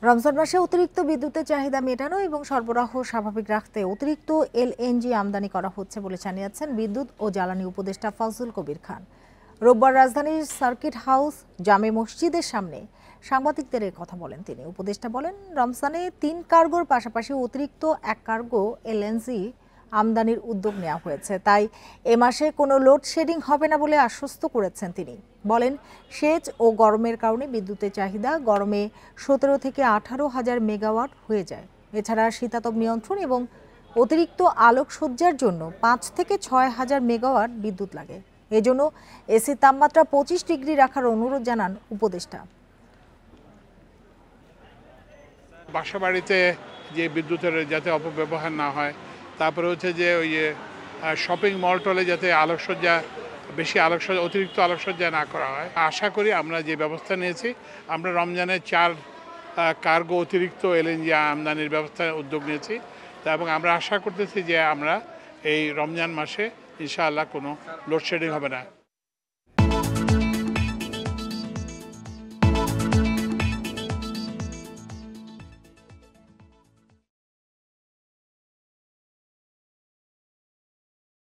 রমজান মাসে অতিরিক্ত বিদ্যুতের চাহিদা মেটানো এবং সরবরাহ স্বাভাবিক রাখতে অতিরিক্ত এলএনজি আমদানি করা হচ্ছে বলে জানিয়েছেন বিদ্যুৎ ও জ্বালানি উপদেষ্টা ফজলুল কবির খান। রোববার রাজধানীর সার্কিট হাউস জামে মসজিদের সামনে সাংবাদিকদের কথা বলেন তিনি। উপদেষ্টা বলেন, রমজানে ৩ কার্গোর পাশাপাশি অতিরিক্ত ১ কার্গো এলএনজি আমদানির উদ্যোগ নেওয়া হয়েছে। তাই এ মাসে কোনো লোডশেডিং হবে না বলে আশ্বস্ত করেছেন তিনি। বলেন, সেচ ও গরমের কারণে বিদ্যুতের চাহিদা গরমে ১৭ থেকে ১৮ হাজার মেগাওয়াট হয়ে যায়। এছাড়া শীতাতপ নিয়ন্ত্রণ এবং অতিরিক্ত আলোকসজ্জার জন্য ৫ থেকে ৬ হাজার মেগাওয়াট বিদ্যুৎ লাগে। এজন্য এসি তাপমাত্রা ২৫ ডিগ্রি রাখার অনুরোধ জানান উপদেষ্টা। বাসাবাড়িতে যে বিদ্যুতের যাতে অপব্যবহার না হয়, তারপরে হচ্ছে যে ওই শপিং মল টলে যাতে আলোকসজ্জা অতিরিক্ত আলোকসজ্জা না করা হয়। আশা করি আমরা যে ব্যবস্থা নিয়েছি, আমরা রমজানের ৪ কার্গো অতিরিক্ত এলএনজি আমদানির ব্যবস্থার উদ্যোগ নিয়েছি এবং আমরা আশা করতেছি যে আমরা এই রমজান মাসে ইনশাআল্লাহ কোনো লোডশেডিং হবে না।